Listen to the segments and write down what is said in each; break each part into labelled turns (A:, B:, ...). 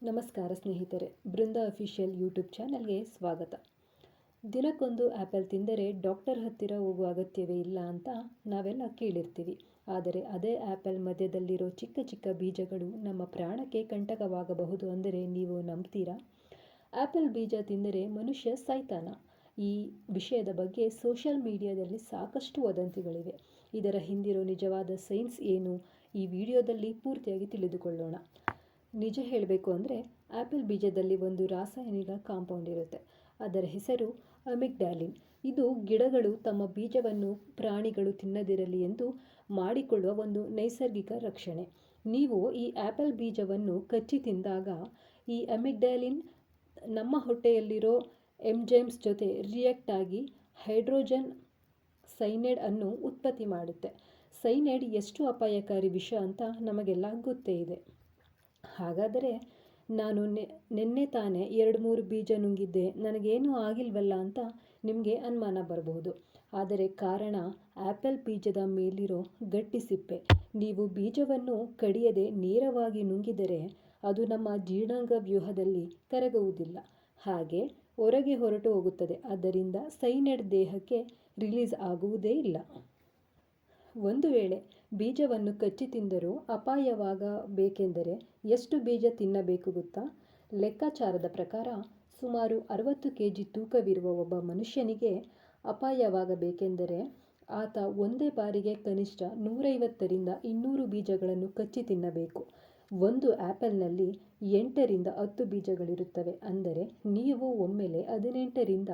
A: ನಮಸ್ಕಾರ ಸ್ನೇಹಿತರೆ, Brinda official YouTube ಚಾನಲ್ಗೆ ಸ್ವಾಗತ. ದಿನಕ್ಕೊಂದು ಆ್ಯಪಲ್ ತಿಂದರೆ ಡಾಕ್ಟರ್ ಹತ್ತಿರ ಹೋಗುವ ಅಗತ್ಯವೇ ಇಲ್ಲ ಅಂತ ನಾವೆಲ್ಲ ಕೇಳಿರ್ತೀವಿ. ಆದರೆ ಅದೇ ಆ್ಯಪಲ್ ಮಧ್ಯದಲ್ಲಿರೋ ಚಿಕ್ಕ ಚಿಕ್ಕ ಬೀಜಗಳು ನಮ್ಮ ಪ್ರಾಣಕ್ಕೆ ಕಂಟಕವಾಗಬಹುದು ಅಂದರೆ ನೀವು ನಂಬ್ತೀರಾ? ಆ್ಯಪಲ್ ಬೀಜ ತಿಂದರೆ ಮನುಷ್ಯ ಸಾಯ್ತಾನ? ಈ ವಿಷಯದ ಬಗ್ಗೆ ಸೋಷಿಯಲ್ ಮೀಡಿಯಾದಲ್ಲಿ ಸಾಕಷ್ಟು ವದಂತಿಗಳಿವೆ. ಇದರ ಹಿಂದಿರೋ ನಿಜವಾದ ಸೈನ್ಸ್ ಏನು? ಈ ವಿಡಿಯೋದಲ್ಲಿ ಪೂರ್ತಿಯಾಗಿ ತಿಳಿದುಕೊಳ್ಳೋಣ. ನಿಜ ಹೇಳಬೇಕು ಅಂದರೆ ಆ್ಯಪಲ್ ಬೀಜದಲ್ಲಿ ಒಂದು ರಾಸಾಯನಿಕ ಕಾಂಪೌಂಡ್ ಇರುತ್ತೆ. ಅದರ ಹೆಸರು ಅಮಿಗ್ಡಾಲಿನ್. ಇದು ಗಿಡಗಳು ತಮ್ಮ ಬೀಜವನ್ನು ಪ್ರಾಣಿಗಳು ತಿನ್ನದಿರಲಿ ಎಂದು ಮಾಡಿಕೊಳ್ಳುವ ಒಂದು ನೈಸರ್ಗಿಕ ರಕ್ಷಣೆ. ನೀವು ಈ ಆ್ಯಪಲ್ ಬೀಜವನ್ನು ಕಚ್ಚಿ ತಿಂದಾಗ ಈ ಅಮಿಗ್ಡಾಲಿನ್ ನಮ್ಮ ಹೊಟ್ಟೆಯಲ್ಲಿರೋ ಎಂಜೈಮ್ಸ್ ಜೊತೆ ರಿಯಾಕ್ಟ್ ಆಗಿ ಹೈಡ್ರೋಜನ್ ಸೈನೈಡ್ ಅನ್ನು ಉತ್ಪತ್ತಿ ಮಾಡುತ್ತೆ. ಸೈನೈಡ್ ಎಷ್ಟು ಅಪಾಯಕಾರಿ ವಿಷ ಅಂತ ನಮಗೆಲ್ಲ ಗೊತ್ತೇ ಇದೆ. ಹಾಗಾದರೆ ನಾನು ನಿನ್ನೆ ತಾನೇ 2-3 ಬೀಜ ನುಂಗಿದ್ದೆ, ನನಗೇನೂ ಆಗಿಲ್ವಲ್ಲ ಅಂತ ನಿಮಗೆ ಅನುಮಾನ ಬರಬಹುದು. ಆದರೆ ಕಾರಣ ಆ್ಯಪಲ್ ಬೀಜದ ಮೇಲಿರೋ ಗಟ್ಟಿ ಸಿಪ್ಪೆ. ನೀವು ಬೀಜವನ್ನು ಕಡಿಯದೆ ನೇರವಾಗಿ ನುಂಗಿದರೆ ಅದು ನಮ್ಮ ಜೀರ್ಣಾಂಗ ವ್ಯೂಹದಲ್ಲಿ ಕರಗುವುದಿಲ್ಲ, ಹಾಗೆ ಹೊರಗೆ ಹೊರಟು ಹೋಗುತ್ತದೆ. ಆದ್ದರಿಂದ ಸೈನೈಡ್ ದೇಹಕ್ಕೆ ರಿಲೀಸ್ ಆಗುವುದೇ ಇಲ್ಲ. ಒಂದು ವೇಳೆ ಬೀಜವನ್ನು ಕಚ್ಚಿ ತಿಂದರೂ ಅಪಾಯವಾಗಬೇಕೆಂದರೆ ಎಷ್ಟು ಬೀಜ ತಿನ್ನಬೇಕು ಗೊತ್ತಾ? ಲೆಕ್ಕಾಚಾರದ ಪ್ರಕಾರ ಸುಮಾರು 60 kg ತೂಕವಿರುವ ಒಬ್ಬ ಮನುಷ್ಯನಿಗೆ ಅಪಾಯವಾಗಬೇಕೆಂದರೆ ಆತ ಒಂದೇ ಬಾರಿಗೆ ಕನಿಷ್ಠ 150ರಿಂದ 200 ಬೀಜಗಳನ್ನು ಕಚ್ಚಿ ತಿನ್ನಬೇಕು. ಒಂದು ಆ್ಯಪಲ್ನಲ್ಲಿ 8ರಿಂದ 10 ಬೀಜಗಳಿರುತ್ತವೆ. ಅಂದರೆ ನೀವು ಒಮ್ಮೆಲೆ 18ರಿಂದ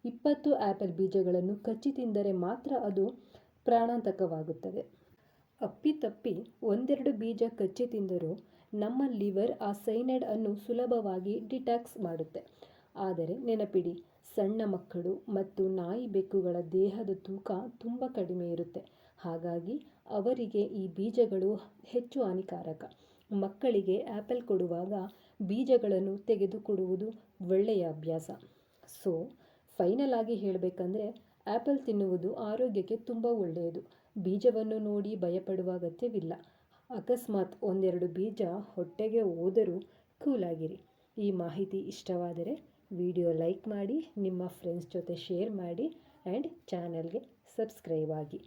A: 20 ಆ್ಯಪಲ್ ಬೀಜಗಳನ್ನು ಕಚ್ಚಿ ತಿಂದರೆ ಮಾತ್ರ ಅದು ಪ್ರಾಣಾಂತಕವಾಗುತ್ತದೆ. ಅಪ್ಪಿತಪ್ಪಿ 1-2 ಬೀಜ ಕಚ್ಚಿ ತಿಂದರೂ ನಮ್ಮ ಲಿವರ್ ಆ ಸೈನೈಡ್ ಅನ್ನು ಸುಲಭವಾಗಿ ಡಿಟಾಕ್ಸ್ ಮಾಡುತ್ತೆ. ಆದರೆ ನೆನಪಿಡಿ, ಸಣ್ಣ ಮಕ್ಕಳು ಮತ್ತು ನಾಯಿ ಬೆಕ್ಕುಗಳ ದೇಹದ ತೂಕ ತುಂಬ ಕಡಿಮೆ ಇರುತ್ತೆ. ಹಾಗಾಗಿ ಅವರಿಗೆ ಈ ಬೀಜಗಳು ಹೆಚ್ಚು ಹಾನಿಕಾರಕ. ಮಕ್ಕಳಿಗೆ ಆ್ಯಪಲ್ ಕೊಡುವಾಗ ಬೀಜಗಳನ್ನು ತೆಗೆದು ಕೊಡುವುದು ಒಳ್ಳೆಯ ಅಭ್ಯಾಸ. ಸೊ ಫೈನಲ್ ಆಗಿ ಹೇಳಬೇಕಂದ್ರೆ ಆ್ಯಪಲ್ ತಿನ್ನುವುದು ಆರೋಗ್ಯಕ್ಕೆ ತುಂಬ ಒಳ್ಳೆಯದು. ಬೀಜವನ್ನು ನೋಡಿ ಭಯಪಡುವ ಅಗತ್ಯವಿಲ್ಲ. ಅಕಸ್ಮಾತ್ 1-2 ಬೀಜ ಹೊಟ್ಟೆಗೆ ಹೋದರೂ ಕೂಲಾಗಿರಿ. ಈ ಮಾಹಿತಿ ಇಷ್ಟವಾದರೆ ವಿಡಿಯೋ ಲೈಕ್ ಮಾಡಿ, ನಿಮ್ಮ ಫ್ರೆಂಡ್ಸ್ ಜೊತೆ ಶೇರ್ ಮಾಡಿ ಆ್ಯಂಡ್ ಚಾನಲ್ಗೆ ಸಬ್ಸ್ಕ್ರೈಬ್ ಆಗಿ.